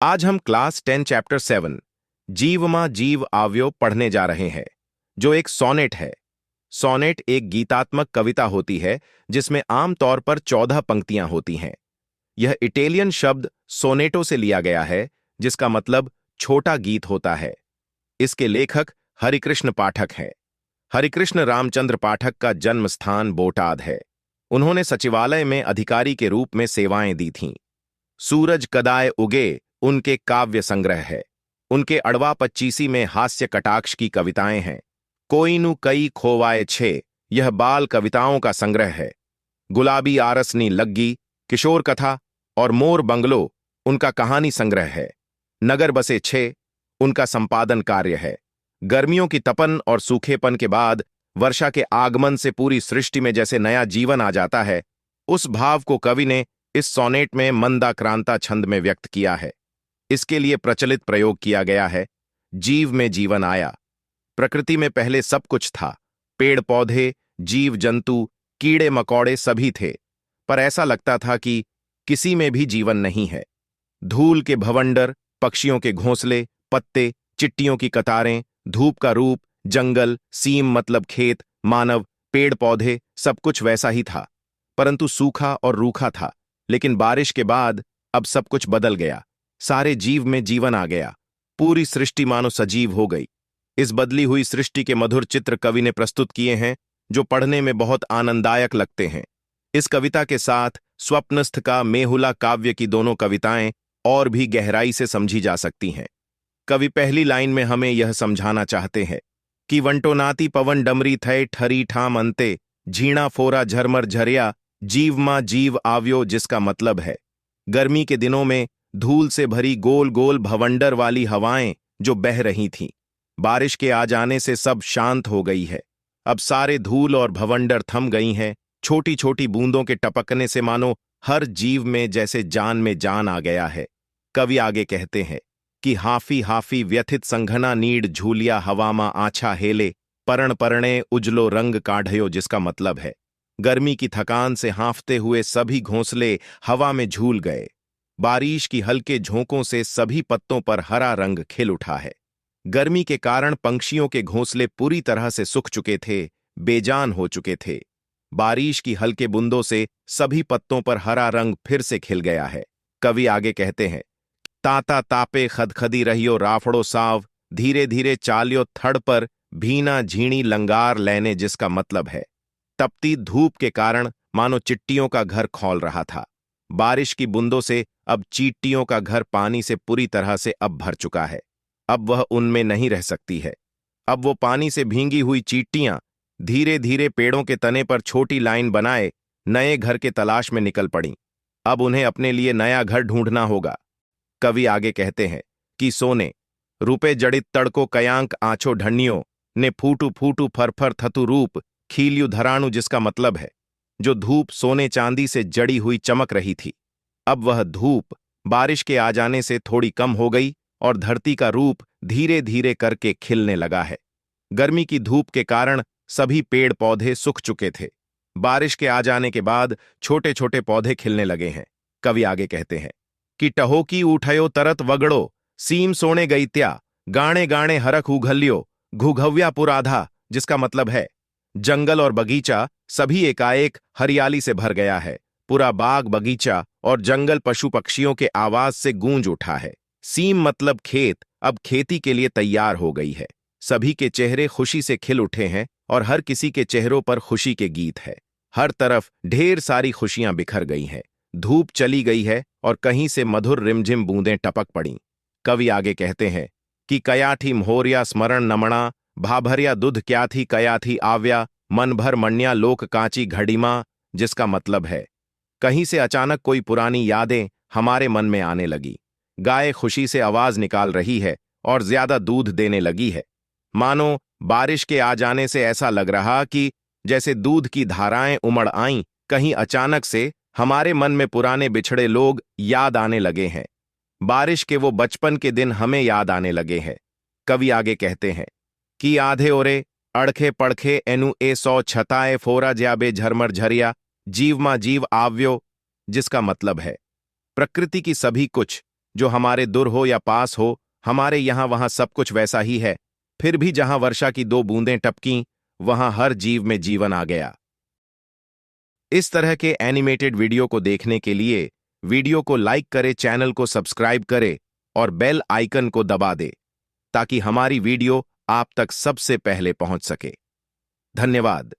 आज हम class 10 chapter 7 जीव मां जीव आव्यो पढ़ने जा रहे हैं, जो एक सोनेट है। सोनेट एक गीतात्मक कविता होती है जिसमें आमतौर पर 14 पंक्तियां होती हैं। यह इटालियन शब्द सोनेटो से लिया गया है, जिसका मतलब छोटा गीत होता है। इसके लेखक हरिकृष्ण पाठक हैं। हरिकृष्ण रामचंद्र पाठक का जन्म स्थान बोटाद है। उन्होंने सचिवालय में अधिकारी के रूप में सेवाएं दी थीं। सूरज कदाए उगे उनके काव्य संग्रह है। उनके अड़वा पच्चीसी में हास्य कटाक्ष की कविताएं हैं। कोई नु कई खोवाए छे यह बाल कविताओं का संग्रह है। गुलाबी आरसनी लग्गी किशोर कथा और मोर बंगलो उनका कहानी संग्रह है। नगर बसे छे उनका संपादन कार्य है। गर्मियों की तपन और सूखेपन के बाद वर्षा के आगमन से पूरी सृष्टि में जैसे नया जीवन आ जाता है, उस भाव को कवि ने इस सोनेट में मंदाक्रांता छंद में व्यक्त किया है। इसके लिए प्रचलित प्रयोग किया गया है, जीव में जीवन आया। प्रकृति में पहले सब कुछ था, पेड़ पौधे, जीव जंतु, कीड़े मकोड़े सभी थे, पर ऐसा लगता था कि किसी में भी जीवन नहीं है। धूल के भवंडर, पक्षियों के घोंसले, पत्ते, चिट्टियों की कतारें, धूप का रूप, जंगल, सीम मतलब खेत, मानव, पेड़ पौधे, सब कुछ वैसा ही था, परंतु सूखा और रूखा था। लेकिन बारिश के बाद अब सब कुछ बदल गया। सारे जीव में जीवन आ गया। पूरी सृष्टि मानो सजीव हो गई। इस बदली हुई सृष्टि के मधुर चित्र कवि ने प्रस्तुत किए हैं, जो पढ़ने में बहुत आनंददायक लगते हैं। इस कविता के साथ स्वप्नस्थ का मेहुला काव्य की दोनों कविताएं और भी गहराई से समझी जा सकती हैं। कवि पहली लाइन में हमें यह समझाना चाहते हैं कि वंटोनाती पवन डमरी थय ठरी ठाम अंते झीणा फोरा झरमर झरिया जीव मां जीव आव्यो, जिसका मतलब है गर्मी के दिनों में धूल से भरी गोल गोल भवंडर वाली हवाएं जो बह रही थीं, बारिश के आ जाने से सब शांत हो गई है। अब सारे धूल और भवंडर थम गई हैं। छोटी छोटी बूंदों के टपकने से मानो हर जीव में जैसे जान में जान आ गया है। कवि आगे कहते हैं कि हाफी हाफी व्यथित संघना नीड झूलिया हवामा आछा हेले परण परणे उजलो रंग काढ़यो, जिसका मतलब है गर्मी की थकान से हांफते हुए सभी घोंसले हवा में झूल गए। बारिश की हल्के झोंकों से सभी पत्तों पर हरा रंग खिल उठा है। गर्मी के कारण पंछियों के घोंसले पूरी तरह से सूख चुके थे, बेजान हो चुके थे। बारिश की हल्के बूंदों से सभी पत्तों पर हरा रंग फिर से खिल गया है। कवि आगे कहते हैं, ताता तापे खदखदी रहियो राफड़ो साव धीरे धीरे चालियो थड़ पर भीना झीणी लंगार लेने, जिसका मतलब है तपती धूप के कारण मानो चिट्टियों का घर खौल रहा था। बारिश की बूंदों से अब चींटियों का घर पानी से पूरी तरह से अब भर चुका है। अब वह उनमें नहीं रह सकती है। अब वो पानी से भींगी हुई चींटियां धीरे धीरे पेड़ों के तने पर छोटी लाइन बनाए नए घर के तलाश में निकल पड़ीं। अब उन्हें अपने लिए नया घर ढूंढना होगा। कवि आगे कहते हैं कि सोने रूपे जड़ित तड़को कयांक आंचो ढन्नियों ने फूटू फूटू फरफर थतु रूप खील्यू धराणु, जिसका मतलब है जो धूप सोने चांदी से जड़ी हुई चमक रही थी, अब वह धूप बारिश के आ जाने से थोड़ी कम हो गई और धरती का रूप धीरे धीरे करके खिलने लगा है। गर्मी की धूप के कारण सभी पेड़ पौधे सूख चुके थे। बारिश के आ जाने के बाद छोटे छोटे पौधे खिलने लगे हैं। कवि आगे कहते हैं कि टहोकी उठयो तरत वगड़ो सीम सोने गईत्या गाणे गाणे हरख उघल्यो घुघव्या पुराधा, जिसका मतलब है जंगल और बगीचा सभी एकाएक हरियाली से भर गया है। पूरा बाग बगीचा और जंगल पशु पक्षियों के आवाज से गूंज उठा है। सीम मतलब खेत अब खेती के लिए तैयार हो गई है। सभी के चेहरे खुशी से खिल उठे हैं और हर किसी के चेहरों पर खुशी के गीत है। हर तरफ ढेर सारी खुशियां बिखर गई हैं। धूप चली गई है और कहीं से मधुर रिमझिम बूंदें टपक पड़ीं। कवि आगे कहते हैं कि कयाठी मोहरिया स्मरण नमणा भाभरिया दुध क्या थी कया थी आव्या मन भर मन्या लोक कांची घड़ीमा, जिसका मतलब है कहीं से अचानक कोई पुरानी यादें हमारे मन में आने लगी। गाय खुशी से आवाज निकाल रही है और ज्यादा दूध देने लगी है। मानो बारिश के आ जाने से ऐसा लग रहा कि जैसे दूध की धाराएं उमड़ आईं। कहीं अचानक से हमारे मन में पुराने बिछड़े लोग याद आने लगे हैं। बारिश के वो बचपन के दिन हमें याद आने लगे हैं। कवि आगे कहते हैं कि आधे ओरे अड़खे पड़खे एनु ए सौ छताए फोरा ज्याबे झरमर झरिया जीव मां जीव आव्यो, जिसका मतलब है प्रकृति की सभी कुछ जो हमारे दूर हो या पास हो, हमारे यहां वहां सब कुछ वैसा ही है। फिर भी जहां वर्षा की 2 बूंदें टपकीं, वहां हर जीव में जीवन आ गया। इस तरह के एनिमेटेड वीडियो को देखने के लिए वीडियो को लाइक करे, चैनल को सब्सक्राइब करे और बेल आइकन को दबा दे, ताकि हमारी वीडियो आप तक सबसे पहले पहुंच सके। धन्यवाद।